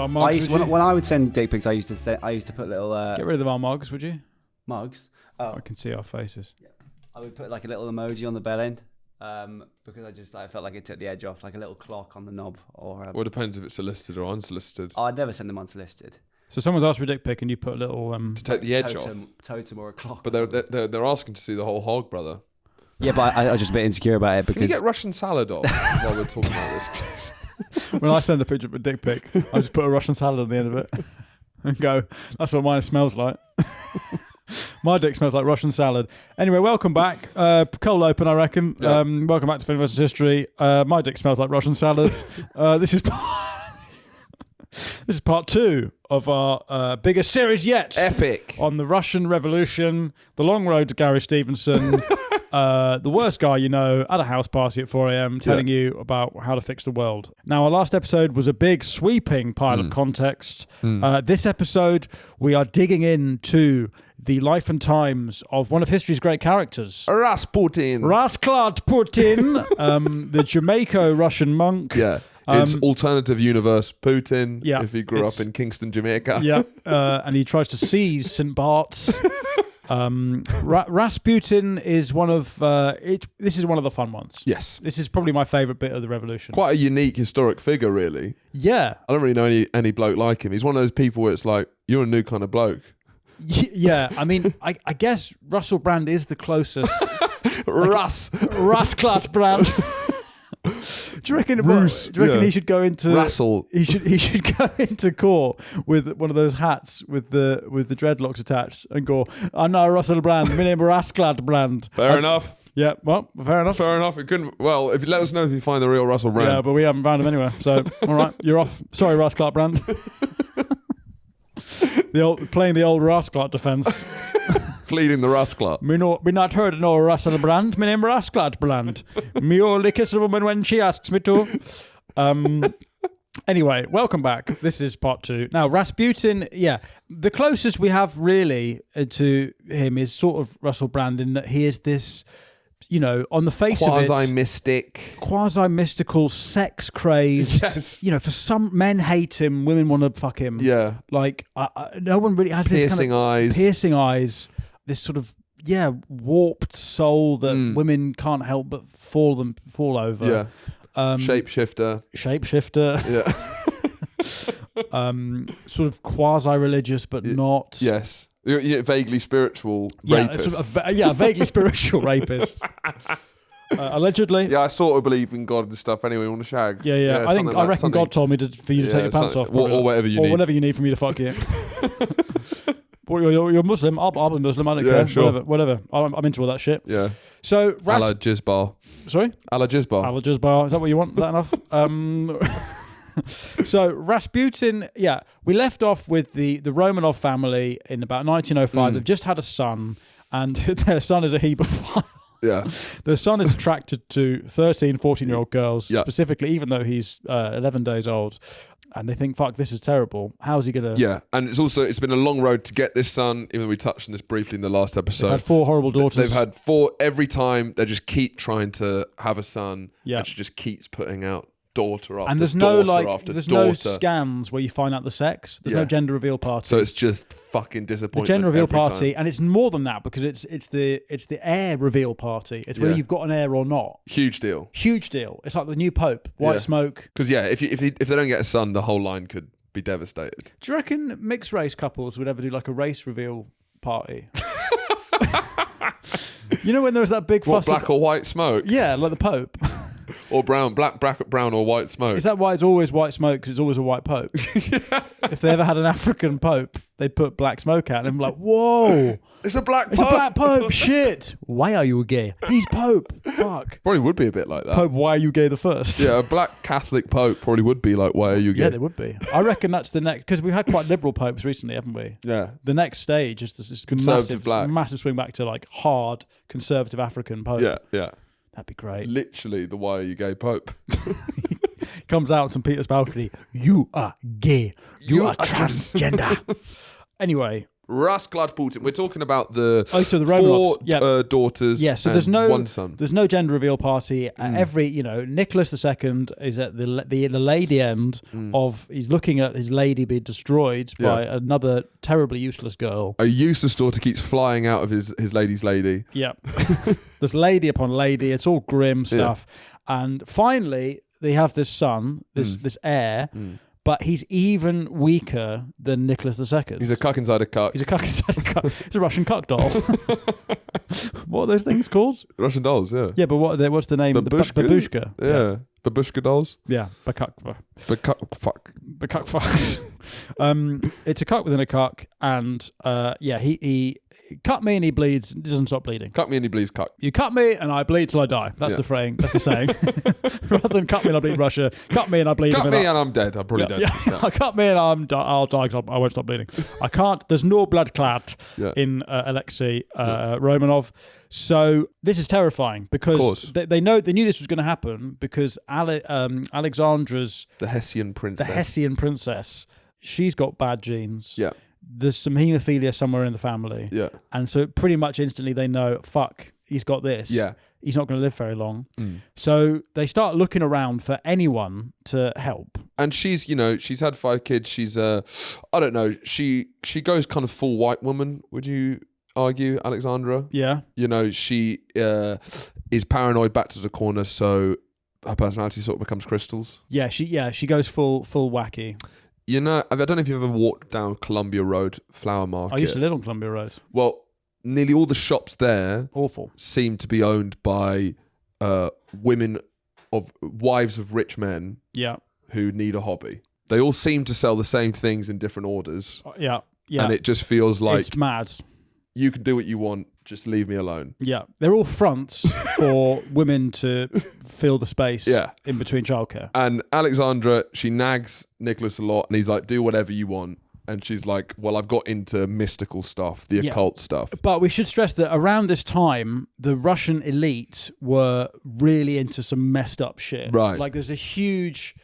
our mugs. When I would send dick pics, I used to put little. Get rid of our mugs, would you? Mugs. Oh. I can see our faces. Yeah. I would put like a little emoji on the bell end. Because I felt like it took the edge off, like a little clock on the knob. Or well, it depends if it's solicited or unsolicited. I'd never send them unsolicited. So someone's asked for a dick pic and you put a little to take the edge off. Totem or a clock. But they're asking to see the whole hog, brother. Yeah, but I was just a bit insecure about it because. Can you get Russian salad off while we're talking about this, please? When I send a picture of a dick pic, I just put a Russian salad on the end of it and go, "That's what mine smells like." My dick smells like Russian salad. Anyway, welcome back. Cold open, I reckon. Yeah. Welcome back to Film vs. History. My dick smells like Russian salad. This is part 2 of our biggest series yet. Epic. On the Russian Revolution, the long road to Gary Stevenson, the worst guy you know at a house party at 4 a.m. telling you about how to fix the world. Now, our last episode was a big sweeping pile of context. This episode, we are digging into the life and times of one of history's great characters. Rasputin. Rassclart Putin, the Jamaico-Russian monk. Yeah. It's alternative universe Putin, yeah, if he grew up in Kingston, Jamaica. Yeah, and he tries to seize St. Bart's. Rasputin is one of... this is one of the fun ones. Yes. This is probably my favourite bit of the revolution. Quite a unique historic figure, really. Yeah. I don't really know any bloke like him. He's one of those people where it's like, you're a new kind of bloke. Yeah, I mean, I guess Russell Brand is the closest. Rasclart Brand. Do you reckon? He should go into Rassel? He should go into court with one of those hats with the dreadlocks attached and go, "I'm not Russell Brand. My name is Rassclart Brand." Fair enough. Yeah, well, fair enough. Fair enough. It couldn't. Well, if you let us know if you find the real Russell Brand. Yeah, but we haven't found him anywhere. So all right, you're off. Sorry, Rassclart Brand. Playing the old Rassclart defence. Pleading the Rassclart. Me not heard no Russell Brand. My name Rassclart Brand. Me only kiss a woman when she asks me to. Anyway, welcome back. This is part 2. Now, Rasputin, yeah, the closest we have really to him is sort of Russell Brand in that he is this, you know, on the face of it, quasi-mystical, sex crazed. Yes. You know, for some men hate him, women want to fuck him. Yeah. Like, no one really has this kind of piercing eyes. This sort of warped soul that women can't help but fall over. Yeah. Shapeshifter. Yeah. Sort of quasi-religious, but not. Yes. You're vaguely spiritual rapist. Vaguely spiritual rapist. Allegedly. Yeah, I sort of believe in God and stuff anyway. You want to shag? Yeah. I reckon God told me for you to take your pants off. Or whatever you need. Or whatever you need for me to fuck you. You're Muslim. I'll be Muslim. I don't care. Sure. Whatever. I'm into all that shit. Yeah. So Allah Jizbar. Sorry? Allah Jizbar. Allah Jizbar. Is that what you want? Is that enough? So Rasputin, yeah, we left off with the Romanov family in about 1905. They've just had a son, and their son is a Hebephile. Yeah. The son is attracted to 13, 14-year-old girls, specifically, even though he's 11 days old. And they think, fuck, this is terrible. How's he going to... Yeah, and it's been a long road to get this son, even though we touched on this briefly in the last episode. They've had 4 horrible daughters. They've had 4 every time. They just keep trying to have a son. Yeah. And she just keeps putting out daughter after and there's daughter no after there's daughter. no scans where you find out the sex. There's no gender reveal party. So it's just fucking disappointing. The gender reveal party, and it's more than that because it's the heir reveal party. It's whether you've got an heir or not. Huge deal. It's like the new Pope, white smoke. Because if they don't get a son, the whole line could be devastated. Do you reckon mixed race couples would ever do like a race reveal party? You know when there was that big fuss. Black or white smoke? Yeah, like the Pope. Or brown or white smoke. Is that why it's always white smoke? Because it's always a white Pope. If they ever had an African Pope, they'd put black smoke out and be like, whoa. It's a black Pope. It's a black Pope. Shit. Why are you gay? He's Pope. Fuck. Probably would be a bit like that. Pope, why are you gay the first? Yeah, a black Catholic Pope probably would be like, why are you gay? Yeah, they would be. I reckon that's the next, because we've had quite liberal popes recently, haven't we? Yeah. The next stage is this massive swing back to like hard conservative African Pope. Yeah. That'd be great. Literally the why are you gay Pope. Comes out on St. Peter's balcony. You are gay. You are transgender. Anyway, Rassclart Putin. We're talking about the so the four Romanovs. daughters. Yeah, so and one son. There's no gender reveal party. Nicholas II is at the lady end of. He's looking at his lady being destroyed by another terribly useless girl. A useless daughter keeps flying out of his lady's lady. Yeah, there's lady upon lady. It's all grim stuff, and finally they have this son, this heir. But he's even weaker than Nicholas II. He's a cuck inside a cuck. He's a cuck inside a cuck. It's a Russian cuck doll. What are those things called? Russian dolls, yeah. Yeah, but what's the name? Babushka. Yeah. Babushka dolls? Yeah, Bakuk. Fuck. Bakuk fucks. It's a cuck within a cuck, and he cut me and he bleeds. Doesn't stop bleeding. Cut me and he bleeds cuck. You cut me and I bleed till I die. That's the frame. That's the saying. Rather than cut me and I bleed Russia, cut me and I bleed. Cut me and I'm dead. I'm probably dead. Yeah. Cut me and I'll die because I won't stop bleeding. I can't. There's no blood clot in Alexei Romanov. So this is terrifying because they knew this was going to happen because Alexandra's the Hessian princess. She's got bad genes. Yeah. There's some haemophilia somewhere in the family. Yeah. And so pretty much instantly they know, fuck, he's got this. Yeah. He's not going to live very long. So they start looking around for anyone to help. And she's had 5 kids. She's I don't know. She goes kind of full white woman, would you argue, Alexandra? Yeah. She is paranoid back to the corner, so her personality sort of becomes crystals. Yeah, she goes full wacky. I don't know if you've ever walked down Columbia Road Flower Market. I used to live on Columbia Road. Well, nearly all the shops there awful seem to be owned by wives of rich men who need a hobby. They all seem to sell the same things in different orders. Yeah. And it just feels like it's mad. You can do what you want, just leave me alone. Yeah. They're all fronts for women to fill the space in between childcare. And Alexandra, she nags Nicholas a lot, and he's like, do whatever you want. And she's like, well, I've got into mystical stuff, the occult stuff. But we should stress that around this time, the Russian elite were really into some messed up shit. Right. Like there's a huge...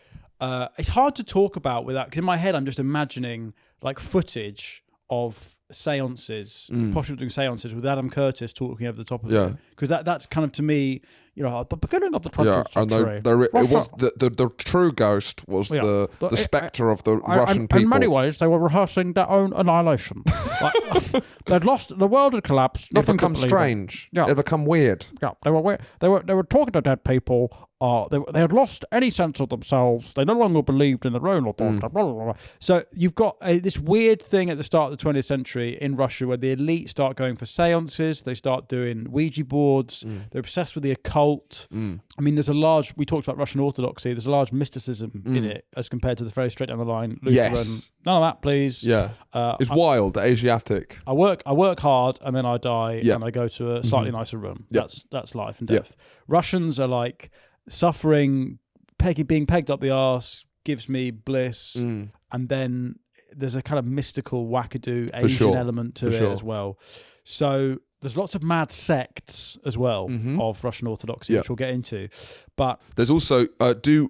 it's hard to talk about without... Because in my head, I'm just imagining like footage of seances, possibly doing seances with Adam Curtis talking over the top of it. Because that's kind of, to me... at the beginning of the 20th century. It was the true ghost was the spectre of the Russian people. In many ways, they were rehearsing their own annihilation. They'd lost. The world had collapsed. It become strange. Yeah. It become weird. Yeah, they were talking to dead people. They had lost any sense of themselves. They no longer believed in their own authority. Blah, blah, blah. So you've got this weird thing at the start of the 20th century in Russia where the elite start going for seances. They start doing Ouija boards. They're obsessed with the occult. I mean, we talked about Russian Orthodoxy. There's a large mysticism in it as compared to the very straight down the line Lutheran. Yes. None of that, please. Yeah. It's wild, Asiatic. I work hard and then I die and I go to a slightly nicer room. That's life and death. Russians are like suffering, being pegged up the arse gives me bliss, and then there's a kind of mystical wackadoo Asian element to it as well. So there's lots of mad sects as well of Russian Orthodoxy, which we'll get into. But there's also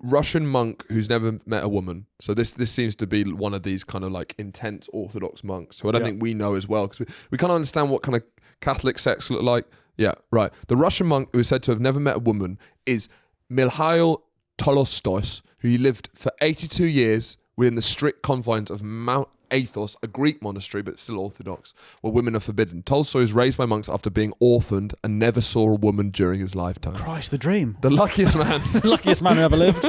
Russian monk who's never met a woman. So this seems to be one of these kind of like intense Orthodox monks who I don't think we know as well, because we can't understand what kind of Catholic sects look like. Yeah, right. The Russian monk who is said to have never met a woman is Mikhail Tolstoy, who lived for 82 years within the strict confines of Mount Athos, a Greek monastery, but still Orthodox, where women are forbidden. Tolstoy was raised by monks after being orphaned and never saw a woman during his lifetime. Christ, the dream. The luckiest man. The luckiest man who ever lived.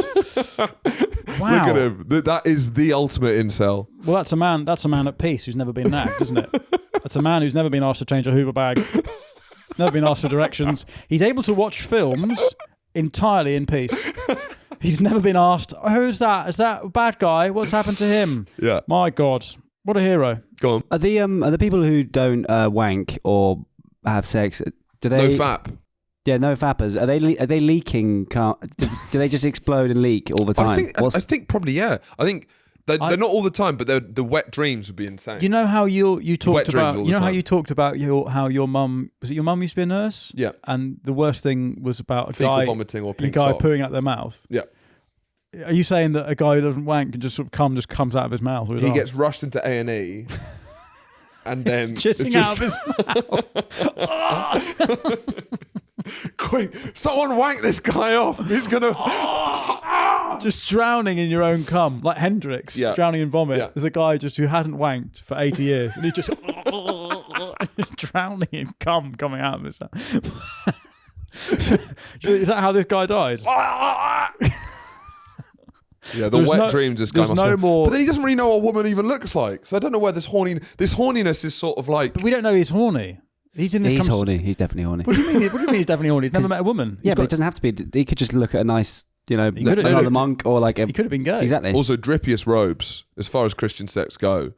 Wow. Look at him. That is the ultimate incel. Well, that's a man at peace who's never been nagged, isn't it? That's a man who's never been asked to change a Hoover bag. Never been asked for directions. He's able to watch films entirely in peace. He's never been asked, who's that? Is that a bad guy? What's happened to him? Yeah. My God. What a hero. Go on. Are the people who don't wank or have sex, do they... No fap. Yeah, no fappers. Are they leaking? Do they just explode and leak all the time? I think probably, yeah. I think... They're not all the time, but the wet dreams would be insane. You know how you talked about how your mum, was it your mum used to be a nurse? Yeah. And the worst thing was about a fecal guy vomiting or pink guy sock. pooing out their mouth. Yeah. Are you saying that a guy who doesn't wank can just sort of just comes out of his mouth? He gets rushed into A&E and then Chissing out of his quick, someone wank this guy off. He's gonna just drowning in your own cum, like Hendrix, drowning in vomit. Yeah. There's a guy just who hasn't wanked for 80 years, and he's just drowning in cum coming out of his mouth. Is that how this guy died? Yeah, the wet dreams this guy must no have. more. But then he doesn't really know what a woman even looks like. So I don't know where this horniness is sort of like. But we don't know he's horny. He's in this. He's horny. He's definitely horny. What do you mean? What do you mean he's definitely horny? He's never met a woman. Yeah, but it doesn't have to be. He could just look at a nice, could've- another monk or like a. He could have been gay. Exactly. Also, drippiest robes as far as Christian sects go.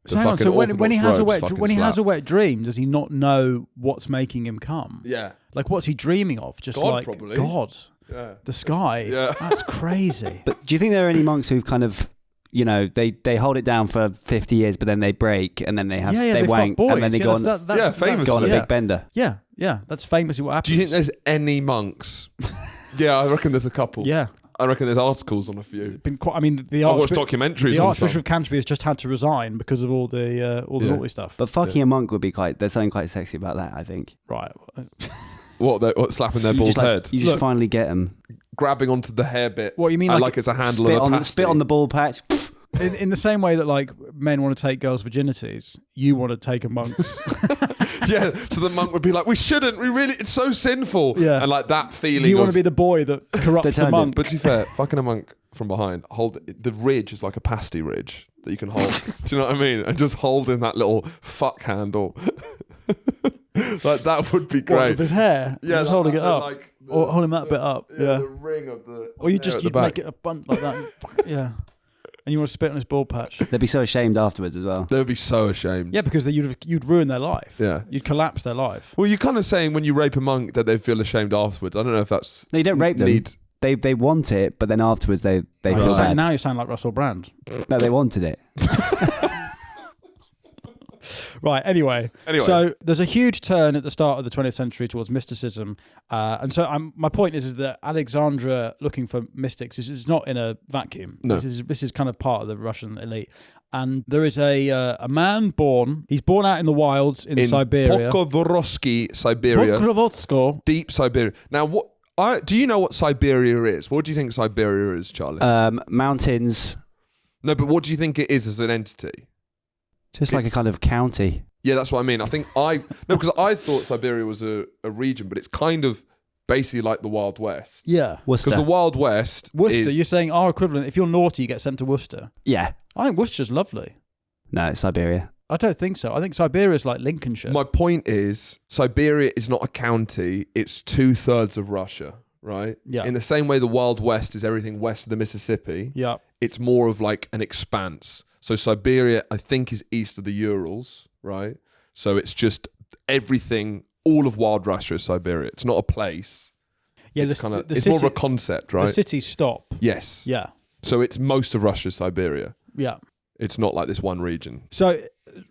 So hang on, so when he has a wet dream, does he not know what's making him come? Yeah. Like, what's he dreaming of? Just God, like probably. God, the sky. Yeah. That's crazy. But do you think there are any monks who've kind of, they hold it down for 50 years, but then they break and then they have they wank fuck boys. and then they go on famously. go on a big bender? Yeah, that's famously what happens. Do you think there's any monks? Yeah, I reckon there's a couple. Yeah. I reckon there's articles on a few. Been quite. I mean, I watched documentaries. The on Archbishop some. of Canterbury has just had to resign because of all the naughty stuff. But fucking a monk would be there's something quite sexy about that, I think. Right. What slapping their bald head? You just finally get them. Grabbing onto the hair bit. What you mean? Like it's a handle of a pasty. Spit on the ball patch. In the same way that like men want to take girls' virginities, you want to take a monk's. Yeah, so the monk would be like, we shouldn't, it's so sinful. Yeah. And like that feeling You want to be the boy that corrupts the monk. But to be fair, fucking a monk from behind, the ridge is like a pasty ridge that you can hold. Do you know what I mean? And just holding that little fuck handle. Like that would be great. What, with his hair? Yeah. Just holding it up. Like or holding that bit up. Yeah. The ring of the Or you make it a bunt like that. Yeah. And you want to spit on his bald patch. They'd be so ashamed afterwards as well. They would be so ashamed. Yeah, because you'd ruin their life. Yeah. You'd collapse their life. Well, you're kind of saying when you rape a monk that they feel ashamed afterwards. I don't know if that's... No, you don't rape them. They want it, but then afterwards they feel bad. Now you sound like Russell Brand. No, they wanted it. Right, anyway. So there's a huge turn at the start of the 20th century towards mysticism. And so my point is that Alexandria looking for mystics is not in a vacuum. No. This is kind of part of the Russian elite. And there is a man born. He's born out in the wilds in Siberia. Pokrovsky, Siberia. Pokrovskoye. Deep Siberia. Now, do you know what Siberia is? What do you think Siberia is, Charlie? Mountains. No, but what do you think it is as an entity? Just like a kind of county. Yeah, that's what I mean. Because I thought Siberia was a region, but it's kind of basically like the Wild West. Yeah. Worcester. Because the Wild West Worcester, is... you're saying our equivalent. If you're naughty, you get sent to Worcester. Yeah. I think Worcester's lovely. No, it's Siberia. I don't think so. I think Siberia's like Lincolnshire. My point is, Siberia is not a county. It's 2/3 of Russia, right? Yeah. In the same way the Wild West is everything west of the Mississippi. Yeah. It's more of like an expanse. So Siberia, I think, is east of the Urals, right? So it's just everything, all of wild Russia is Siberia. It's not a place. Yeah, it's more of a concept, right? The cities stop. Yes. Yeah. So it's most of Russia is Siberia. Yeah. It's not like this one region. So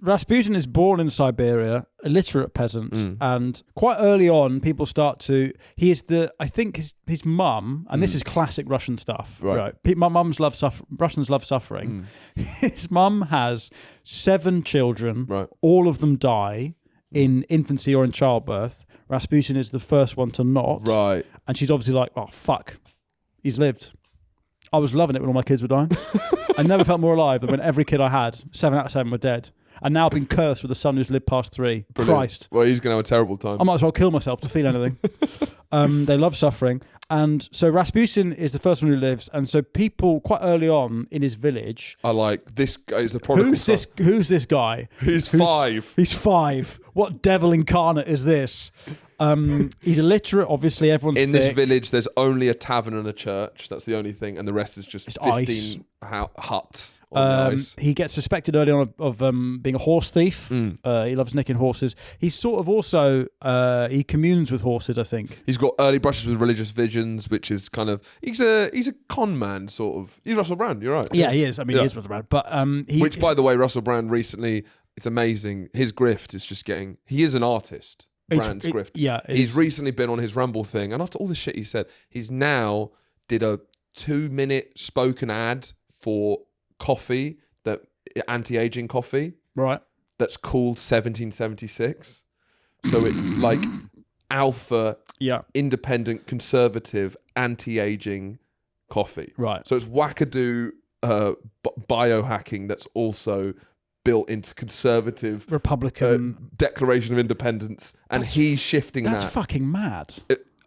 Rasputin is born in Siberia, illiterate peasant, and quite early on, people start to. He is I think his mum, and this is classic Russian stuff. Right. My mum's love Russians love suffering. His mum has 7 children. Right. All of them die in infancy or in childbirth. Rasputin is the first one to not. Right. And she's obviously like, oh fuck, he's lived. I was loving it when all my kids were dying. I never felt more alive than when every kid I had, 7 out of 7 were dead. And now I've been cursed with a son who's lived past 3. Brilliant. Christ. Well, he's going to have a terrible time. I might as well kill myself to feel anything. They love suffering. And so Rasputin is the first one who lives. And so people quite early on in his village... are like, this guy is the prodigal son. Who's this guy? He's 5. He's 5. What devil incarnate is this? He's illiterate, obviously. Everyone's in this village. There's only a tavern and a church. That's the only thing, and the rest is just 15 huts. He gets suspected early on of being a horse thief. He loves nicking horses. He's sort of also he communes with horses. I think he's got early brushes with religious visions, which is kind of he's a con man sort of. He's Russell Brand. You're right. Yeah, he is. I mean, he is Russell Brand. But which, by the way, Russell Brand recently. It's amazing. His grift is just getting. He is an artist. Brand's grift. Yeah, he's recently been on his Rumble thing, and after all the shit he said, he's now did a 2-minute spoken ad for coffee, that anti-aging coffee. Right. that's called 1776. So it's like alpha, independent, conservative, anti-aging coffee. Right. So it's wackadoo biohacking that's also built into conservative Republican Declaration of Independence, and he's shifting that's that. fucking mad.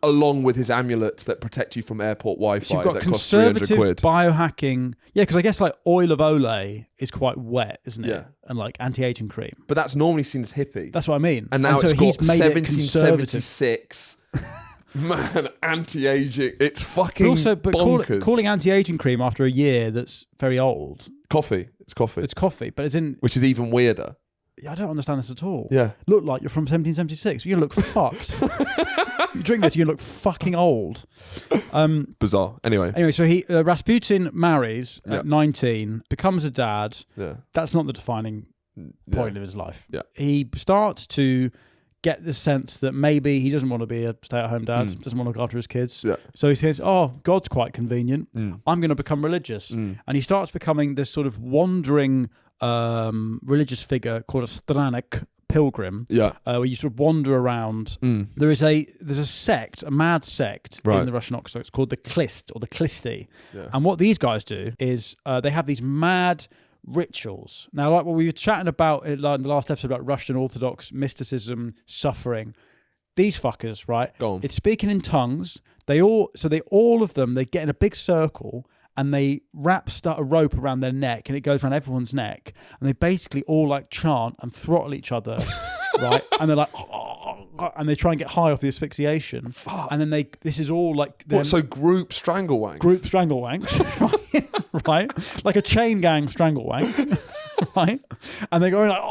Along with his amulets that protect you from airport Wi-Fi So you've got that cost 300 conservative quid. biohacking. Yeah, because I guess like oil of Olay is quite wet, isn't it? Yeah. And like anti-aging cream. But that's normally seen as hippie. That's what I mean. And now so it's got he's made it conservative. 1776. Man, anti-aging. It's fucking bonkers. Calling anti-aging cream after a year that's very old. Coffee. It's coffee. It's coffee, but it's in... Which is even weirder. I don't understand this at all. Yeah. Look like you're from 1776. You're going to look fucked. You drink this, you're going to look fucking old. Bizarre. Anyway, so Rasputin marries at 19, becomes a dad. Yeah. That's not the defining point of his life. Yeah. He starts to get the sense that maybe he doesn't want to be a stay-at-home dad, doesn't want to look after his kids. Yeah. So he says, God's quite convenient. I'm going to become religious. And he starts becoming this sort of wandering religious figure called a Stranek pilgrim, where you sort of wander around. There's a sect, a mad sect in the Russian Orthodox called the Klist or the Klisti. Yeah. And what these guys do is they have these mad rituals. Now, like what we were chatting about in the last episode about Russian Orthodox mysticism, suffering, these fuckers, right? Go on. It's speaking in tongues. They all of them get in a big circle and they start a rope around their neck and it goes around everyone's neck and they basically all like chant and throttle each other, right? And they're like, and they try and get high off the asphyxiation. Fuck. And then this is all like... So group strangle wanks? Group strangle wanks, right? Like a chain gang strangle wank, right? And they go like,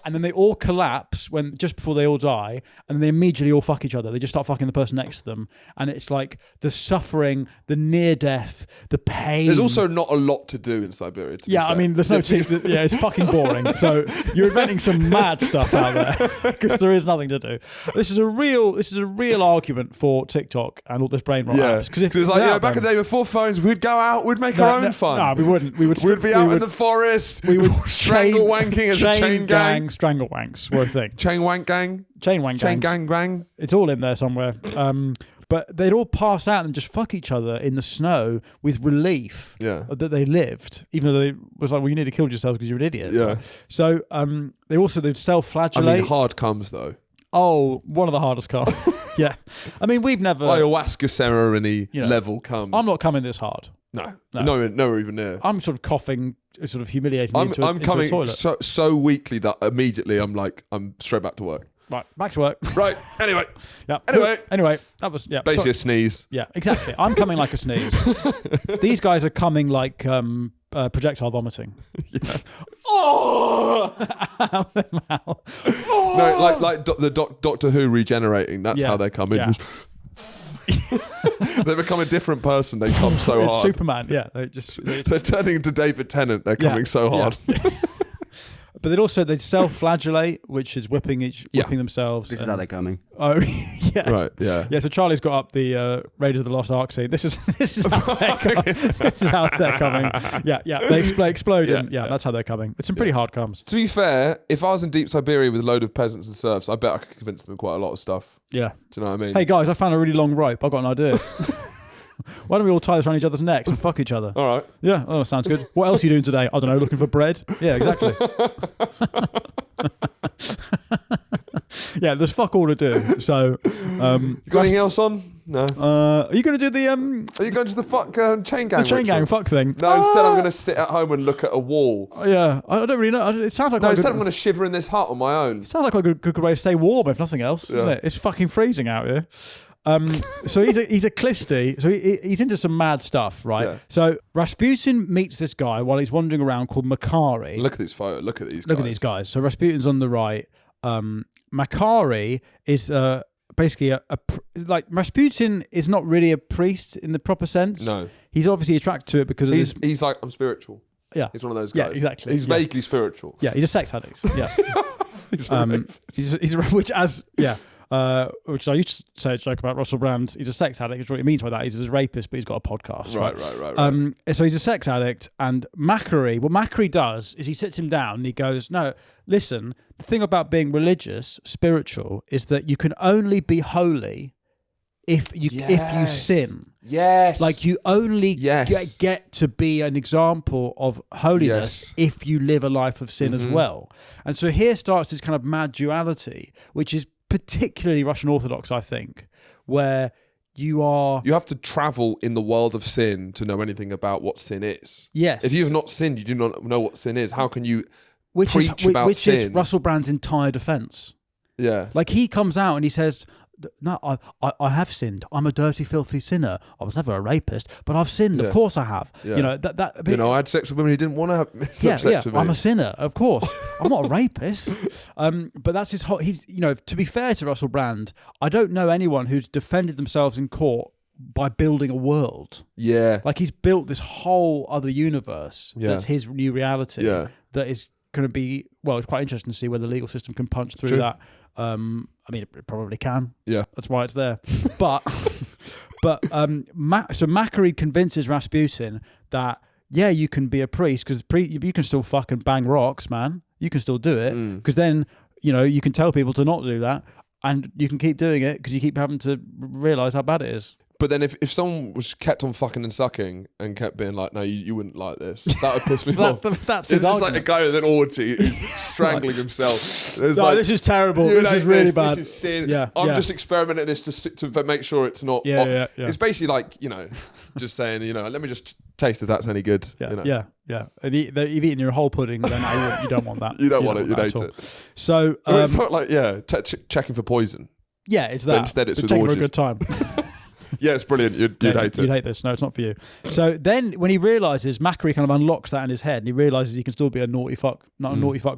and then they all collapse just before they all die, and they immediately all fuck each other. They just start fucking the person next to them. And it's like the suffering, the near death, the pain. There's also not a lot to do in Siberia, to be fair. I mean, there's no team. Yeah, it's fucking boring. So you're inventing some mad stuff out there because there is nothing to do. This is a real argument for TikTok and all this brain rot apps. Because it's like, back in the day before phones, we'd go out, we'd make our own fun. No, we wouldn't. We'd be out in the forest. We would strangle wanking as a chain gang. Strangle wanks were a thing. Chain wank gang. Chain wank Chain gangs. gang. It's all in there somewhere. But they'd all pass out and just fuck each other in the snow with relief that they lived, even though they was like, well, you need to kill yourselves because you're an idiot. Yeah. So they'd self-flagellate. I mean, hard comes though. Oh, one of the hardest comes. Yeah. I mean, we've never... Ayahuasca ceremony level comes. I'm not coming this hard. No, nowhere even near. I'm sort of coughing, sort of humiliating into I'm coming a toilet. so weakly that immediately I'm straight back to work. Right, back to work. Right, anyway. Yeah. Anyway, that was... Yeah. Basically a sneeze. Yeah, exactly. I'm coming like a sneeze. These guys are coming like projectile vomiting. Yeah. Out their mouth. No, like the Doctor Who regenerating. That's how they come in. Yeah. They become a different person. They come so hard. It's Superman. Yeah, they're turning into David Tennant. They're coming so hard. Yeah. But they'd self-flagellate, which is whipping themselves. This is how they're coming. Oh, yeah. Right, yeah. Yeah, so Charlie's got up the Raiders of the Lost Ark scene. This is how they're coming. This is how they're coming. Yeah. They explode. Yeah, that's how they're coming. It's some pretty hard comes. To be fair, if I was in deep Siberia with a load of peasants and serfs, I bet I could convince them of quite a lot of stuff. Yeah. Do you know what I mean? Hey, guys, I found a really long rope. I've got an idea. Why don't we all tie this around each other's necks and fuck each other? All right. Yeah. Oh, sounds good. What else are you doing today? I don't know. Looking for bread? Yeah, exactly. Yeah, there's fuck all to do. So, you got anything else on? No. Are you going to do the Are you going to the fuck chain gang? The chain gang fuck thing? No, instead I'm going to sit at home and look at a wall. Yeah, I don't really know. It sounds like instead I'm going to shiver in this hut on my own. It sounds like a good way to stay warm, if nothing else, doesn't it? It's fucking freezing out here. So he's a Klisti, so he's into some mad stuff, right? Yeah. So Rasputin meets this guy while he's wandering around called Makary. Look at this photo. Look at these guys. So Rasputin's on the right. Makary is basically like Rasputin is not really a priest in the proper sense. No, he's obviously attracted to it because he's like, I'm spiritual. Yeah, he's one of those guys. Yeah, exactly. He's vaguely spiritual. Yeah, he's a sex addict. Yeah, which as which I used to say a joke about Russell Brand. He's a sex addict. Which what he means by that. He's a rapist, but he's got a podcast. Right. So he's a sex addict, and Makary. What Makary does is he sits him down and he goes, "No, listen. The thing about being religious, spiritual, is that you can only be holy if you sin. Yes. Like you only get to be an example of holiness if you live a life of sin as well. And so here starts this kind of mad duality, which is particularly Russian Orthodox, I think, where you have to travel in the world of sin to know anything about what sin is. Yes. If you have not sinned, you do not know what sin is. How can you which preach about which sin? is Russell Brand's entire defense. Yeah. Like he comes out and he says, "No, I have sinned. I'm a dirty, filthy sinner. I was never a rapist, but I've sinned. Of course I have. Yeah. You know that. I had sex with women who didn't want to have sex with me. I'm a sinner, of course. I'm not a rapist. But that's his whole. He's to be fair to Russell Brand, I don't know anyone who's defended themselves in court by building a world. Yeah. Like he's built this whole other universe that's his new reality. Yeah. That is going to be it's quite interesting to see whether the legal system can punch through that. I mean, it probably can. Yeah, that's why it's there. But so Makary convinces Rasputin that you can be a priest because you can still fucking bang rocks, man. You can still do it because then you can tell people to not do that, and you can keep doing it because you keep having to realize how bad it is. But then if someone was kept on fucking and sucking and kept being like, no, you wouldn't like this, that would piss me off. That's it's his just argument. like a guy with an orgy who's strangling himself. This is terrible. This is really bad. This is sin. Yeah, I'm just experimenting this to make sure it's not. Yeah. It's basically like, just saying, let me just taste if that's any good. Yeah. And you've eaten your whole pudding, then you don't want that. You don't want it. You hate it. So it's not like checking for poison. Yeah, it's that. But instead, it's with taking orgies. for a good time. Yeah, it's brilliant. You'd hate it. You'd hate this. No, it's not for you. So then when he realises, Makary kind of unlocks that in his head and he realises he can still be a naughty fuck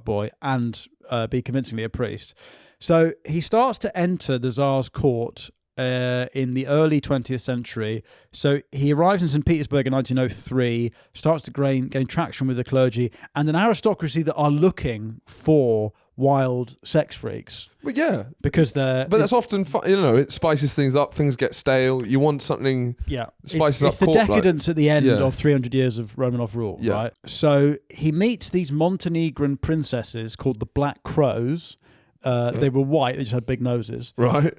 boy and be convincingly a priest. So he starts to enter the Tsar's court in the early 20th century. So he arrives in St. Petersburg in 1903, starts to gain traction with the clergy and an aristocracy that are looking for wild sex freaks. Well, yeah, because but that's often it spices things up. Things get stale. You want something. Yeah, spices it's up. It's the decadence at the end of 300 years of Romanov rule, right? So he meets these Montenegrin princesses called the Black Crows. They were white. They just had big noses. Right.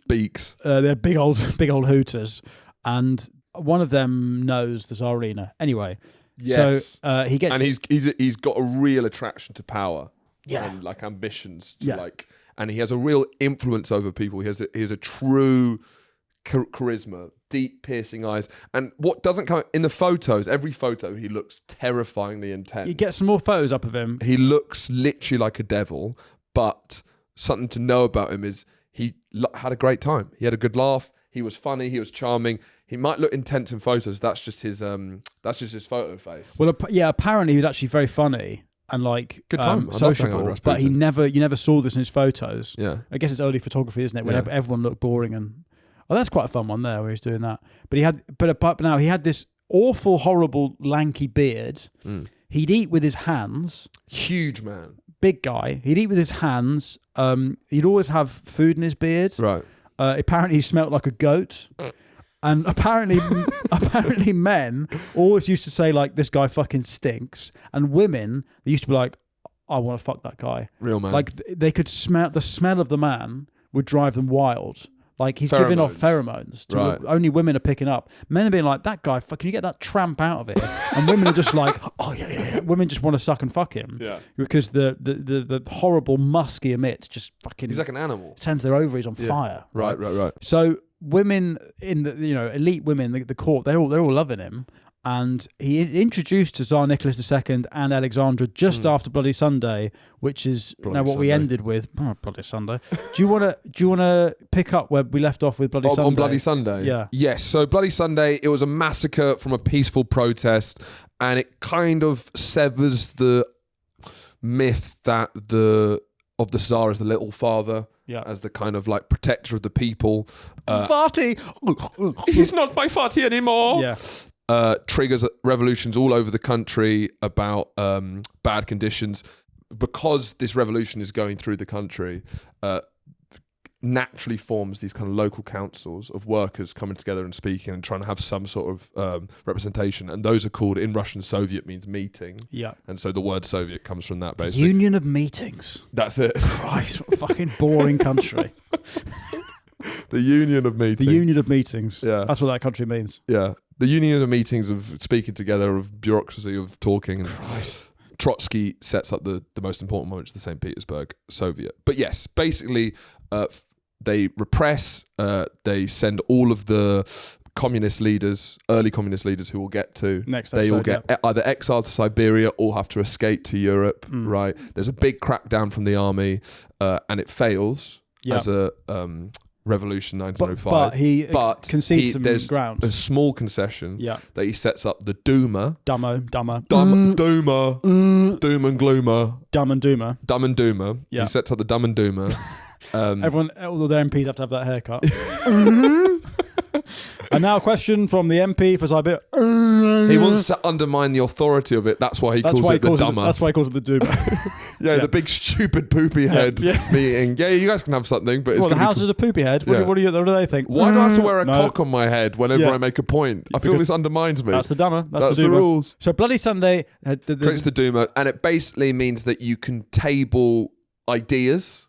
Beaks. They're big old hooters, and one of them knows the Tsarina. Anyway, yes. So he gets, and he's got a real attraction to power. Yeah. And like ambitions to and he has a real influence over people. He has a true charisma, deep piercing eyes. And what doesn't come in the photos, every photo he looks terrifyingly intense. You get some more photos up of him. He looks literally like a devil, but something to know about him is he had a great time. He had a good laugh. He was funny. He was charming. He might look intense in photos. That's just his photo face. Well, apparently he was actually very funny. And like good time, sociable, but you never saw this in his photos. Yeah, I guess it's early photography, isn't it? When everyone looked boring, and that's quite a fun one there where he's doing that. But he had this awful, horrible, lanky beard. He'd eat with his hands. Huge man, big guy. He'd eat with his hands. He'd always have food in his beard. Right. Apparently, he smelt like a goat. And apparently men always used to say, like, this guy fucking stinks. And women, they used to be like, I want to fuck that guy. Real man. Like, they could smell, the smell of the man would drive them wild. Like, he's giving off pheromones. Only women are picking up. Men are being like, that guy, can you get that tramp out of it? And women are just like, oh, yeah. Women just want to suck and fuck him. Yeah. Because the horrible musk he emits just fucking... He's like an animal. Sends their ovaries on fire. Right. So... women in the elite women, the court, they're all loving him, and he introduced to Tsar Nicholas II and Alexandra just after Bloody Sunday, which is Bloody now what Sunday. We ended with. Bloody Sunday. Do you want to pick up where we left off with Bloody Sunday? On Bloody Sunday, yeah. Yes. So Bloody Sunday, it was a massacre from a peaceful protest, and it kind of severs the myth that of the Tsar as the little father. Yeah. As the kind of like protector of the people. Farty! He's not my farty anymore. Yeah. Triggers revolutions all over the country about bad conditions. Because this revolution is going through the country, naturally forms these kind of local councils of workers coming together and speaking and trying to have some sort of representation. And those are called, in Russian, Soviet means meeting. Yeah. And so the word Soviet comes from that, basically. Union of Meetings. That's it. Christ, what a fucking boring country. The Union of Meetings. The Union of Meetings. Yeah. That's what that country means. Yeah. The Union of Meetings, of speaking together, of bureaucracy, of talking. And Christ. Trotsky sets up the most important moments of the St. Petersburg Soviet. But yes, basically, they repress, they send all of the communist leaders, early communist leaders who we'll get to, they all get either exiled to Siberia or have to escape to Europe, right? There's a big crackdown from the army, and it fails as a revolution 1905. But he concedes some there's ground. A small concession that he sets up the Duma. Duma. Duma and Gloomer. Dumb and Duma. Dumb and Duma. Yeah. He sets up the Dumb and Duma. Everyone, all of their MPs have to have that haircut. And now a question from the MP for Siberia. He wants to undermine the authority of it. That's why he calls it the Duma. That's why he calls it the Duma. Yeah, the big stupid poopy head meeting. Yeah, you guys can have something, but it's the house is a poopy head. What do they think? Why do I have to wear a cock on my head whenever I make a point? I feel this undermines me. That's the Duma. That's the rules. So Bloody Sunday creates the Duma, and it basically means that you can table ideas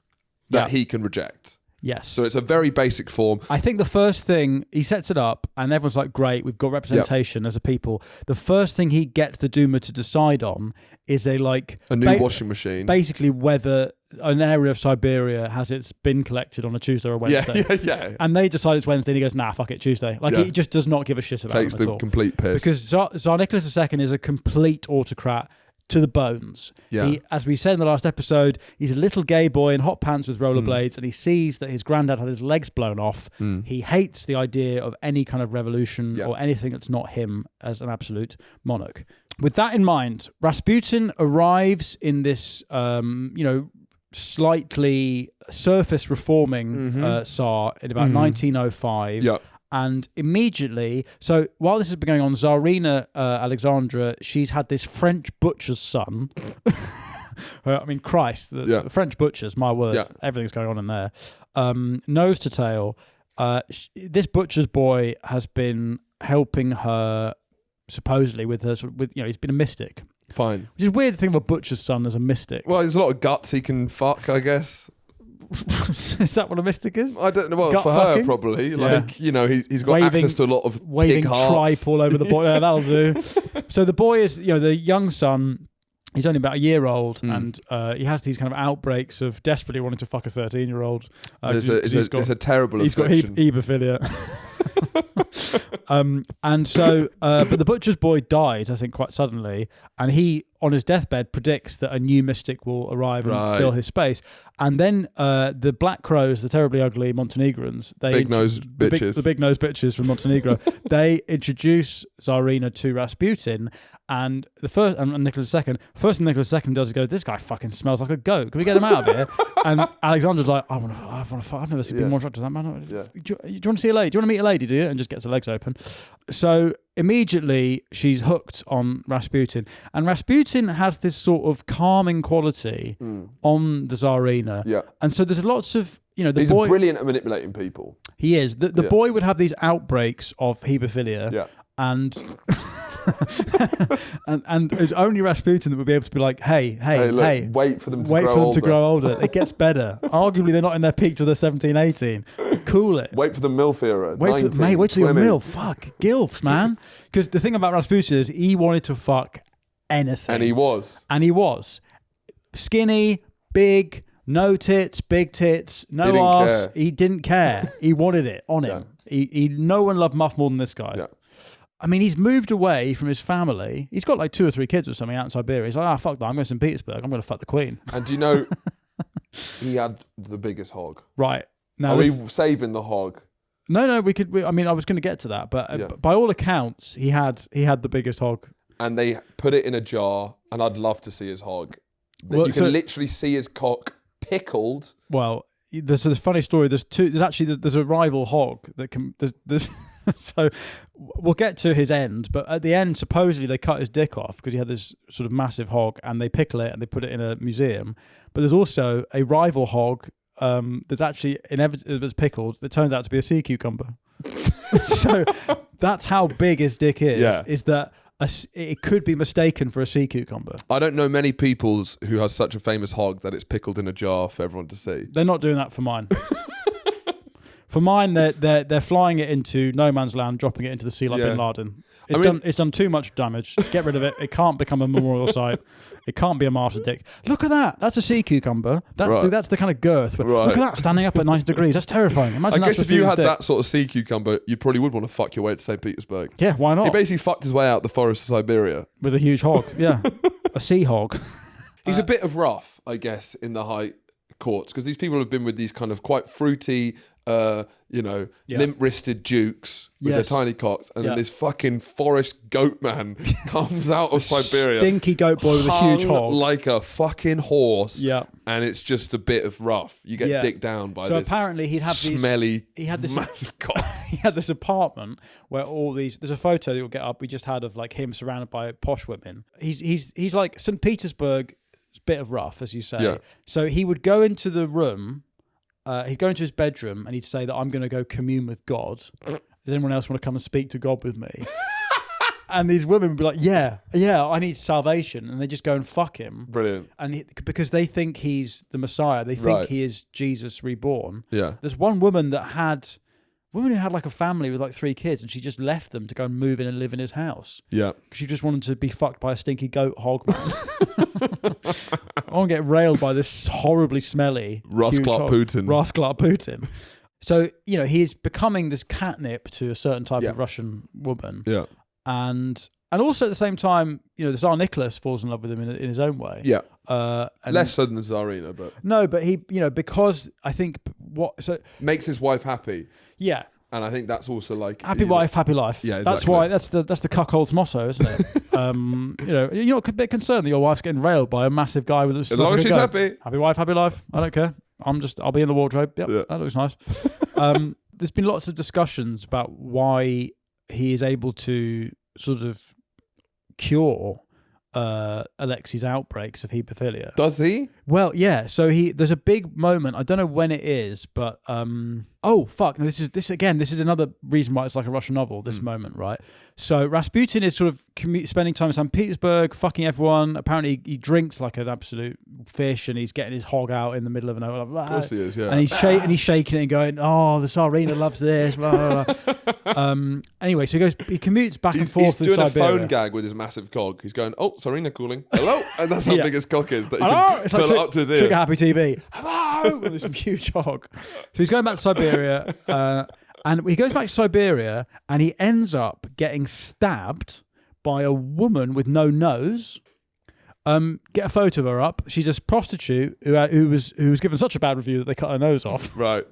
that he can reject. Yes. So it's a very basic form. I think the first thing, he sets it up and everyone's like, great, we've got representation as a people. The first thing he gets the Duma to decide on is a new washing machine. Basically whether an area of Siberia has its bin collected on a Tuesday or a Wednesday. Yeah. And they decide it's Wednesday and he goes, nah, fuck it, Tuesday. He just does not give a shit about it at all. Takes the complete piss. Because Tsar Nicholas II is a complete autocrat to the bones. Yeah. He, as we said in the last episode, he's a little gay boy in hot pants with rollerblades, and he sees that his granddad had his legs blown off. He hates the idea of any kind of revolution or anything that's not him as an absolute monarch. With that in mind, Rasputin arrives in this, slightly surface reforming Tsar in about 1905. Yeah. And immediately, so while this has been going on, Tsarina Alexandra, she's had this French butcher's son. I mean, Christ, the French butchers, my word, everything's going on in there. Nose to tail. This butcher's boy has been helping her, supposedly, with her, he's been a mystic. Fine. Which is weird to think of a butcher's son as a mystic. Well, there's a lot of guts he can fuck, I guess. Is that what a mystic is? I don't know. Well, Gut for fucking? her, probably. He's got access to a lot of waving pig hearts. tripe all over the boy. Yeah, that'll do. So the boy is, the young son. He's only about a year old, and he has these kind of outbreaks of desperately wanting to fuck a 13-year-old. It's a terrible affliction. He's got hebophilia. And so, but the butcher's boy dies, I think, quite suddenly, and he, on his deathbed, predicts that a new mystic will arrive and fill his space. And then the Black Crows, the terribly ugly Montenegrins, the big-nosed bitches from Montenegro, they introduce Tsarina to Rasputin. And Nicholas II, first thing Nicholas II does is go, this guy fucking smells like a goat. Can we get him out of here? And Alexandra's like, I want to fuck. I've never been more attracted to that man. Do you want to see a lady? Do you want to meet a lady, do you? And just gets her legs open. So immediately she's hooked on Rasputin. And Rasputin has this sort of calming quality on the Tsarina. Yeah. And so there's lots of, he's brilliant at manipulating people. He is. The boy would have these outbreaks of hebophilia. Yeah. And and it's only Rasputin that would be able to be like, hey, wait for them to grow older. It gets better. Arguably, they're not in their peak till they're 17, 18. Cool it. Wait for the MILF era. Wait till you're MILF. Fuck. Gilfs, man. Because the thing about Rasputin is he wanted to fuck anything. And he was. Skinny, big, no tits, big tits, no arse. He didn't care. He wanted it on him. No one loved Muff more than this guy. Yeah. I mean, he's moved away from his family. He's got 2 or 3 kids or something out in Siberia. He's like, fuck that. I'm going to St. Petersburg. I'm going to fuck the Queen. And do you know, he had the biggest hog. Right. Now, are we saving the hog? No, we could. I was going to get to that. But by all accounts, he had the biggest hog. And they put it in a jar, and I'd love to see his hog. You can literally see his cock pickled. Well, there's a funny story. There's a rival hog that can. There's so we'll get to his end, but at the end, supposedly they cut his dick off because he had this sort of massive hog, and they pickle it and they put it in a museum. But there's also a rival hog there's actually if it's pickled, it turns out to be a sea cucumber. So that's how big his dick is. Yeah. Is that it could be mistaken for a sea cucumber. I don't know many people who has such a famous hog that it's pickled in a jar for everyone to see. They're not doing that for mine. For mine, they're flying it into no man's land, dropping it into the sea like Bin Laden. It's done too much damage. Get rid of it. It can't become a memorial site. It can't be a martyr dick. Look at that. That's a sea cucumber. That's the kind of girth. Look at that standing up at 90 degrees. That's terrifying. Imagine I guess if you had that sort of sea cucumber, you probably would want to fuck your way to St. Petersburg. Yeah, why not? He basically fucked his way out the forest of Siberia. With a huge hog. Yeah. A sea hog. He's a bit of rough, I guess, in the high courts, because these people have been with these kind of quite fruity, limp-wristed dukes with their tiny cocks, and then this fucking forest goat man comes out of Siberia, stinky goat boy with a huge hog, like a fucking horse. Yeah, and it's just a bit of rough. You get dicked down by so this. Apparently, he'd have smelly. He had this massive cock. He had this apartment where all these. There's a photo that you'll get up. We just had of like him surrounded by posh women. He's like St. Petersburg. Bit of rough, as you say. Yeah. So he would go into the room. He'd go into his bedroom and he'd say that I'm going to go commune with God. Does anyone else want to come and speak to God with me? And these women would be like, yeah, I need salvation. And they just go and fuck him. Brilliant. And because they think he's the Messiah. They think he is Jesus reborn. Yeah. There's one woman who had like a family with like 3 kids, and she just left them to go and move in and live in his house. Yeah. Because she just wanted to be fucked by a stinky goat hog man. I want to get railed by this horribly smelly Rassclart Putin. So, he's becoming this catnip to a certain type of Russian woman. Yeah. And also at the same time, the Tsar Nicholas falls in love with him in his own way. Yeah. Less so than the Tsarina, but... No, but he, because I think makes his wife happy. Yeah. And I think that's also like... Happy wife, happy life. Yeah, exactly. That's why, that's the cuckold's motto, isn't it? You're not a bit concerned that your wife's getting railed by a massive guy with a... As long as she's happy. Happy wife, happy life. I don't care. I'll be in the wardrobe. Yep, that looks nice. There's been lots of discussions about why he is able to sort of cure Alexei's outbreaks of hebophilia. Does he? Well, yeah. So there's a big moment. I don't know when it is, but this is another reason why it's like a Russian novel. This moment, right? So Rasputin is sort of spending time in St. Petersburg, fucking everyone. Apparently, he drinks like an absolute fish, and he's getting his hog out in the middle of nowhere. Of course he is, yeah. And he's shaking it and going, "Oh, the Tsarina loves this." Blah, blah, blah. Anyway, so he commutes back and forth. He's doing Siberia. a phone gag with his massive cock. He's going, "Oh, Tsarina calling. Hello," and that's how big his cock is. That he can pull it up to his ear. Trigger Happy TV. Hello, with this huge hog. So he's going back to Siberia. And he goes back to Siberia and he ends up getting stabbed by a woman with no nose. Get a photo of her up. She's a prostitute who was given such a bad review that they cut her nose off. Right.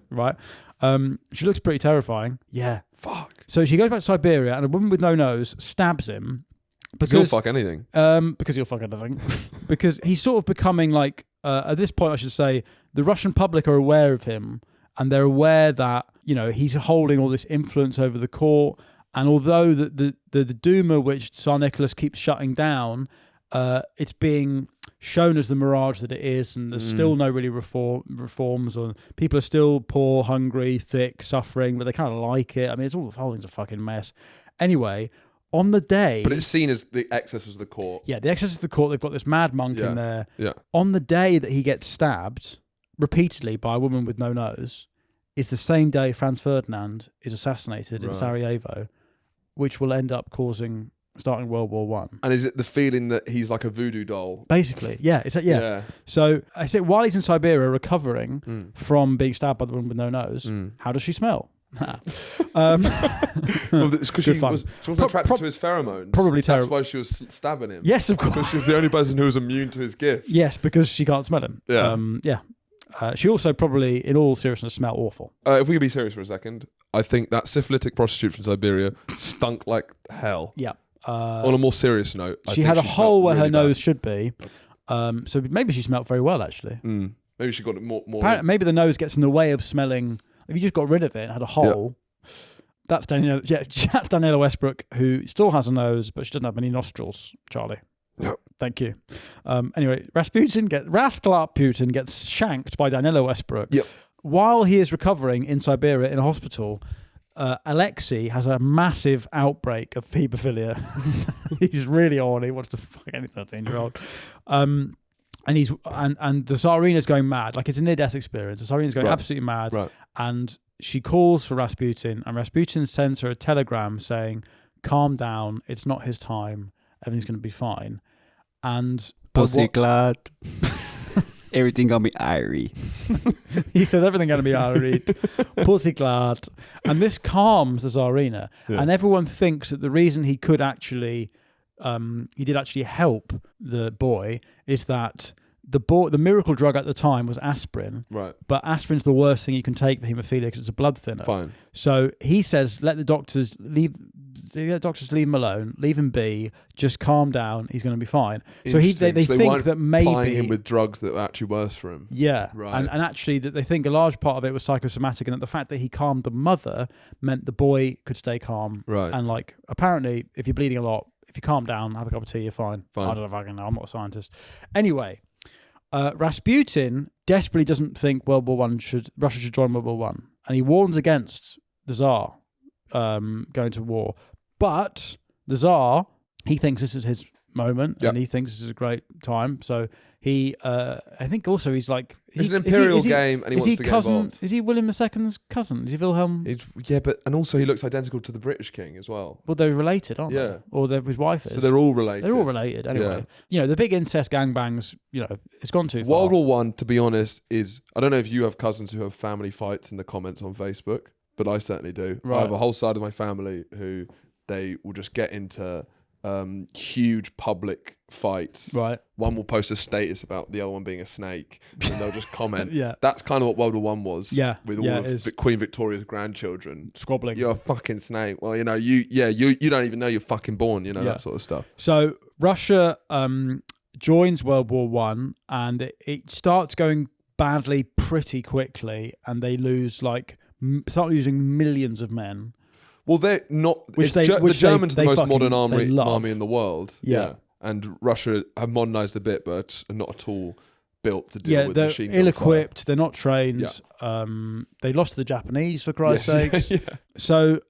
She looks pretty terrifying. Yeah. Fuck. So she goes back to Siberia and a woman with no nose stabs him. Because he'll fuck anything. Because he'll fuck anything. Because he's sort of becoming like, at this point I should say, the Russian public are aware of him. And they're aware that, he's holding all this influence over the court. And although the Duma, which Tsar Nicholas keeps shutting down, it's being shown as the mirage that it is. And there's still no really reforms. Or people are still poor, hungry, thick, suffering, but they kind of like it. I mean, the whole thing's a fucking mess. Anyway, on the day... But it's seen as the excesses of the court. Yeah, the excesses of the court. They've got this mad monk in there. Yeah. On the day that he gets stabbed... repeatedly by a woman with no nose, is the same day Franz Ferdinand is assassinated in Sarajevo, which will end up starting World War One. And is it the feeling that he's like a voodoo doll? Basically, yeah. So I say while he's in Siberia recovering from being stabbed by the woman with no nose, how does she smell? Well, it's because she was attracted to his pheromones. Probably terrible. That's why she was stabbing him. Yes, of course. Because she was the only person who was immune to his gift. Yes, because she can't smell him. Yeah. She also probably, in all seriousness, smelled awful. If we could be serious for a second, I think that syphilitic prostitute from Siberia stunk like hell. Yeah. On a more serious note, she had a hole where her nose should be. So maybe she smelled very well, actually. Maybe she got it more. Maybe the nose gets in the way of smelling. If you just got rid of it and had a hole, that's Daniela. Yeah, that's Daniela Westbrook, who still has a nose, but she doesn't have many nostrils. Charlie. Yep. Thank you. Anyway, Rassclart Putin gets shanked by Danilo Westbrook. Yep. While he is recovering in Siberia in a hospital, Alexei has a massive outbreak of hebophilia. He's really horny. He wants to fuck any 13-year-old. And the Tsarina's going mad. Like, it's a near-death experience. The Tsarina's going absolutely mad. Right. And she calls for Rasputin, and Rasputin sends her a telegram saying, calm down, it's not his time, everything's going to be fine. And Pussy glad. Everything gonna be irie. He says everything going to be irie. Pussy glad. And this calms the Tsarina. Yeah. And everyone thinks that the reason he could actually, he did actually help the boy is that the miracle drug at the time was aspirin. Right. But aspirin's the worst thing you can take for haemophilia because it's a blood thinner. Fine. So he says, let the doctors leave him alone, leave him be, just calm down, he's going to be fine. So they think that maybe plying him with drugs that were actually worse for him. Yeah. Right. And actually that they think a large part of it was psychosomatic, and that the fact that he calmed the mother meant the boy could stay calm. Right. And like, apparently, if you're bleeding a lot, if you calm down, have a cup of tea, you're fine. Fine. I don't know if I can know, I'm not a scientist. Anyway, Rasputin desperately doesn't think Russia should join World War I, and he warns against the Tsar going to war. But the Tsar, he thinks this is his moment, and he thinks this is a great time. So he, I think also he's like... It's an imperial game, and he wants to get involved. Is he William II's cousin? Is he Wilhelm? And also he looks identical to the British king as well. Well, they're related, aren't they? Or his wife is. So they're all related. They're all related, anyway. Yeah. The big incest gangbangs, it's gone too far. World War I, to be honest, is... I don't know if you have cousins who have family fights in the comments on Facebook, but I certainly do. Right. I have a whole side of my family who... They will just get into huge public fights. Right. One will post a status about the other one being a snake, and they'll just comment. Yeah. That's kind of what World War I was. Yeah. With all of Queen Victoria's grandchildren squabbling. You're a fucking snake. Well, you don't even know you're fucking born. That sort of stuff. So Russia joins World War I, and it starts going badly pretty quickly, and they start losing millions of men. Well, they're not... the Germans are the most modern army in the world. Yeah. And Russia have modernised a bit, but are not at all built to deal with machine gun they're ill-equipped, they're not trained. Yeah. They lost to the Japanese, for Christ's sakes. So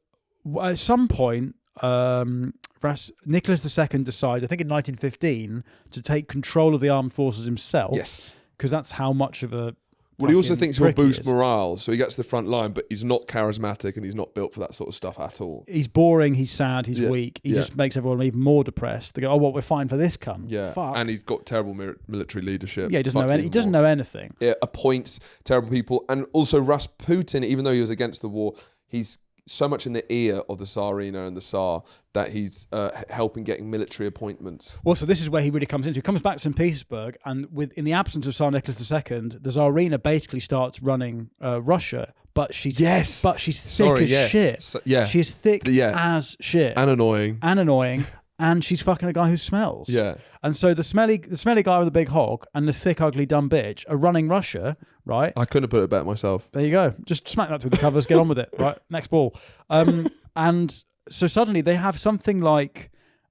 at some point, Nicholas II decides, I think in 1915, to take control of the armed forces himself. Yes. Because that's how much of a... Well, he also thinks he'll boost morale, so he gets to the front line, but he's not charismatic and he's not built for that sort of stuff at all. He's boring, he's sad, he's weak. He just makes everyone even more depressed. They go, we're fine for this cunt. Yeah, fuck. And he's got terrible military leadership. Yeah, he doesn't know anything. It appoints terrible people. And also Rasputin, even though he was against the war, he's so much in the ear of the Tsarina and the Tsar that he's helping getting military appointments. Well, so this is where he really comes into. He comes back to St. Petersburg, and in the absence of Tsar Nicholas II, the Tsarina basically starts running Russia, but she's thick as shit. She's thick as shit. And annoying. And she's fucking a guy who smells. Yeah. And so the smelly guy with the big hog and the thick, ugly, dumb bitch are running Russia, right? I couldn't have put it better myself. There you go. Just smack that through the covers, get on with it, right? Next ball. And so suddenly they have something like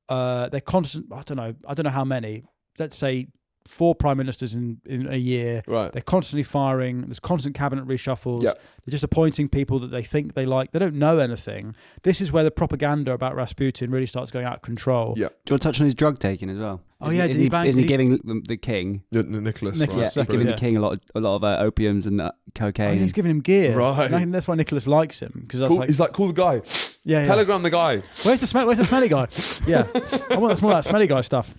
they're constant. I don't know how many. Let's say 4 prime ministers in a year. Right. They're constantly firing. There's constant cabinet reshuffles. Yep. They're just appointing people that they think they like. They don't know anything. This is where the propaganda about Rasputin really starts going out of control. Yeah. Do you want to touch on his drug taking as well? Oh yeah, isn't he giving the king? Nicholas. Yeah, giving the king a lot of opiums and cocaine. Oh, yeah, he's giving him gear. Right. And I think that's why Nicholas likes him, because he's like, call the guy. Yeah. Telegram the guy. Where's the smelly guy? Yeah. I want some more of that smelly guy stuff.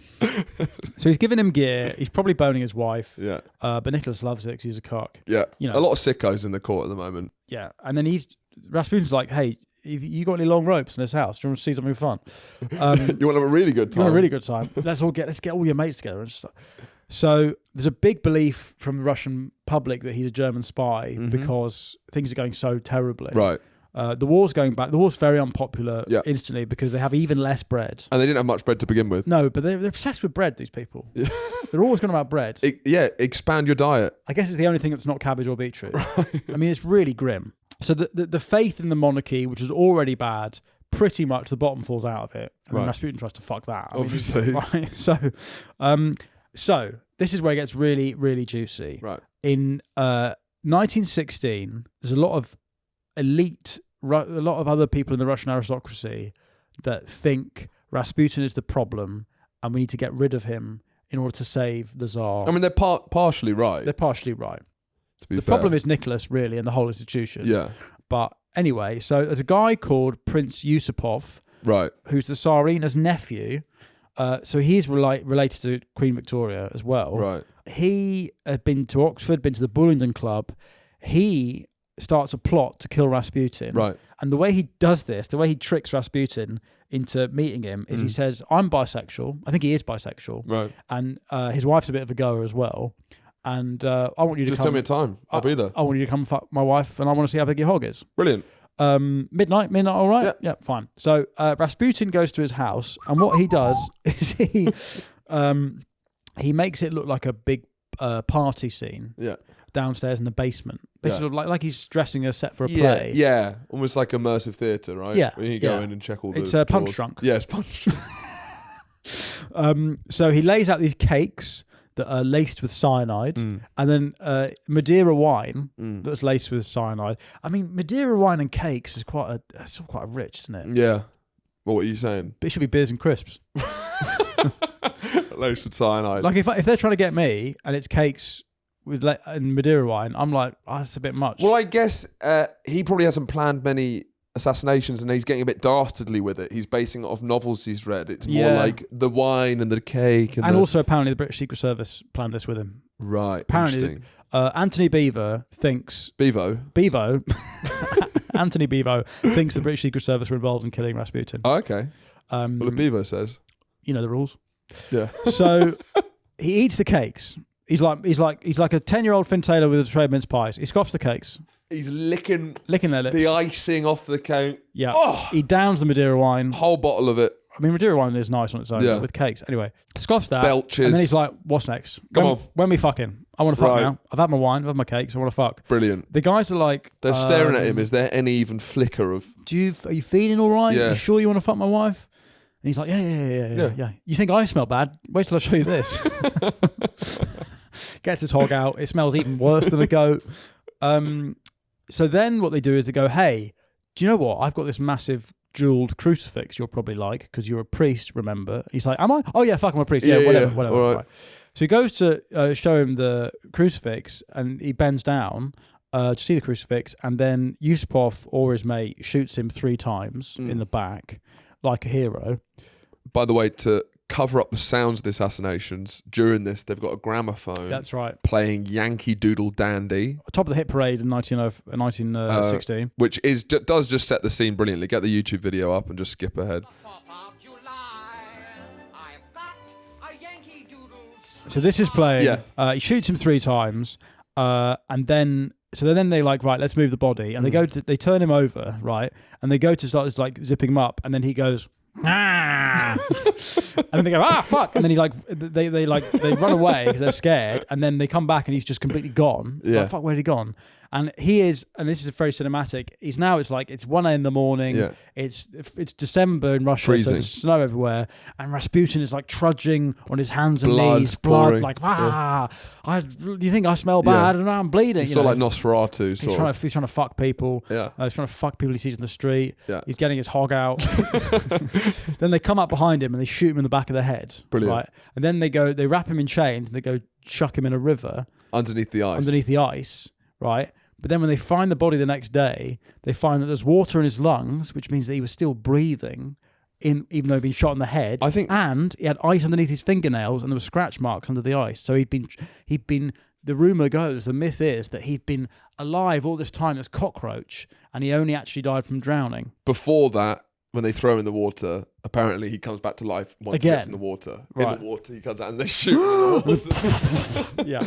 So he's giving him gear. He's probably boning his wife. Yeah. But Nicholas loves it because he's a cock. Yeah. A lot of sickos in the court at the moment. Yeah. And then Rasputin's like, hey, if you got any long ropes in this house? Do you want to see something fun? You want to have a really good time? You want a really good time? Let's get all your mates together and stuff. So there's a big belief from the Russian public that he's a German spy because things are going so terribly. Right. The war's going back. The war's very unpopular instantly because they have even less bread. And they didn't have much bread to begin with. No, but they're obsessed with bread, these people. They're always going about bread. Expand your diet. I guess it's the only thing that's not cabbage or beetroot. Right. I mean, it's really grim. So the faith in the monarchy, which was already bad, pretty much the bottom falls out of it, and then Right. Rasputin tries to fuck that. Obviously. Right. So this is where it gets really, really juicy. Right. In 1916, there's a lot of elite, a lot of other people in the Russian aristocracy that think Rasputin is the problem, and we need to get rid of him in order to save the Tsar. I mean, they're partially right. They're partially right. To be The fair. problem is Nicholas, really, and the whole institution. Yeah. But anyway, so there's a guy called Prince Yusopov, Right. who's the Tsarina's nephew. So he's related to Queen Victoria as well. Right. He had been to Oxford, been to the Bullingdon Club. He starts a plot to kill Rasputin. Right. And the way he does this, the way he tricks Rasputin into meeting him, is he says, I'm bisexual. I think he is bisexual. Right. And his wife's a bit of a goer as well. And I want you to Just come. tell me a time. I'll be there. I want you to come fuck my wife, and I want to see how big your hog is. Brilliant. Midnight, all right? Yeah. Fine. So Rasputin goes to his house, and what he does is he makes it look like a big party scene Yeah. downstairs in the basement. Yeah. Basically, like he's dressing a set for a play. Yeah. Almost like immersive theatre, right? Yeah, When you go yeah. in and check all the It's Punch drawers. Drunk. Yeah, it's Punch Drunk. So he lays out these cakes that are laced with cyanide, and then Madeira wine that's laced with cyanide. I mean, Madeira wine and cakes is quite rich, isn't it? Yeah. What are you saying? But it should be beers and crisps. Laced with cyanide. Like if they're trying to get me and it's cakes with and Madeira wine, I'm like, that's a bit much. Well, I guess he probably hasn't planned many assassinations, and he's getting a bit dastardly with it. He's basing it off novels he's read. It's more like the wine and the cake, and also apparently the British Secret Service planned this with him. right. Apparently, Interesting. Anthony Bevo thinks Bevo. Anthony Bevo thinks the British Secret Service were involved in killing Rasputin. Oh, okay. Well, if Bevo says, You know the rules. yeah. So he eats the cakes. He's like a 10-year-old Finn Taylor with a tray of mince pies. He scoffs the cakes, He's licking their lips. the icing off the cake. Yeah. Oh! He downs the Madeira wine. Whole bottle of it. I mean, Madeira wine is nice on its own, Yeah. but with cakes. Anyway, scoffs that. Belches. And then he's like, what's next? Come on. When we fucking? I want to fuck Right. now. I've had my wine, I've had my cakes, I want to fuck. Brilliant. The guys are like... They're staring at him. Is there any even flicker of... Are you feeling all right? Yeah. You sure you want to fuck my wife? And he's like, yeah. You think I smell bad? Wait till I show you this. Gets his hog out. It smells even worse than a goat. So then what they do is they go, hey, do you know what? I've got this massive jeweled crucifix you'll probably like because you're a priest, remember? He's like, am I? Oh, yeah, fuck, I'm a priest. Yeah, whatever. All right. So he goes to show him the crucifix and he bends down to see the crucifix, and then Yusupov or his mate shoots him 3 times in the back like a hero. By the way, to cover up the sounds of the assassinations, during this, they've got a gramophone. That's right. Playing Yankee Doodle Dandy. Top of the hit parade in 1916. Which does just set the scene brilliantly. Get the YouTube video up and just skip ahead. So this is playing. Yeah. He shoots him 3 times, and then they like, right, let's move the body, and they turn him over, right, and they go to start like zipping him up, and then he goes, ah, and then they go, ah, fuck, and then he like they run away because they're scared, and then they come back and he's just completely gone. It's like, fuck, where'd he gone? And he is, and this is very cinematic. It's 1 a.m. in the morning. Yeah. It's December in Russia, Freezing. so there's snow everywhere, and Rasputin is like trudging on his hands and Blood knees, pouring. blood, like do you think I smell bad? And I'm bleeding. He's you sort know? of like Nosferatu. He's trying to fuck people. Yeah. He's trying to fuck people he sees in the street. Yeah. He's getting his hog out. Then they come up behind him and they shoot him in the back of the head. Brilliant. Right. And then they wrap him in chains and they go chuck him in a river Underneath the ice. Right. But then when they find the body the next day, they find that there's water in his lungs, which means that he was still breathing, even though he'd been shot in the head. And he had ice underneath his fingernails, and there were scratch marks under the ice. So he'd been. The rumor goes, the myth is that he'd been alive all this time as cockroach, and he only actually died from drowning. Before that, when they throw him in the water, apparently he comes back to life once he gets in the water. Right. In the water, he comes out and they shoot him in the water. Yeah.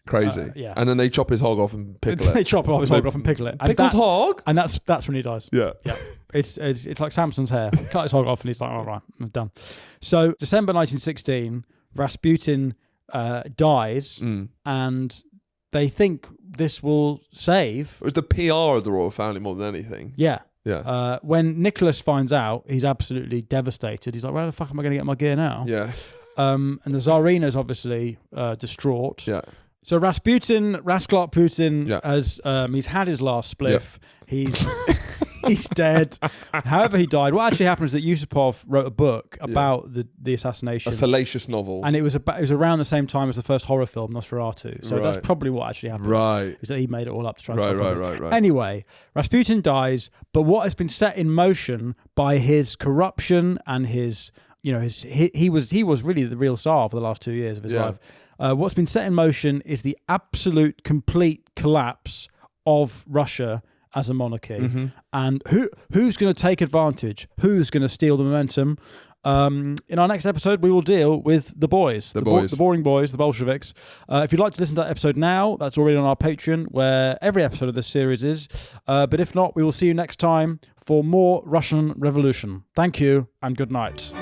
Crazy. Yeah. And then they chop his hog off and pickle They it. chop off his hog off and pickle it. And Pickled hog? And that's when he dies. Yeah. Yeah. It's like Samson's hair. Cut his hog off and he's like, all right, I'm done. So December 1916, Rasputin dies, and they think this will save. It was the PR of the royal family more than anything. Yeah. Yeah. When Nicholas finds out, he's absolutely devastated. He's like, where the fuck am I going to get my gear now? Yeah. And the Tsarina's obviously distraught. Yeah. So Rasclart Putin, as he's had his last spliff. He's he's dead. However he died, what actually happened is that Yusopov wrote a book about the assassination. A salacious novel. And it was around the same time as the first horror film, Nosferatu. So that's probably what actually happened. Right. Is that he made it all up to try and Right. Anyway, Rasputin dies, but what has been set in motion by his corruption and his, he was really the real Tsar for the last 2 years of his life. What's been set in motion is the absolute, complete collapse of Russia as a monarchy. And who's going to take advantage? Who's going to steal the momentum? In our next episode, we will deal with the boys. The boring boys, the Bolsheviks. If you'd like to listen to that episode now, that's already on our Patreon, where every episode of this series is. But if not, we will see you next time for more Russian Revolution. Thank you, and good night.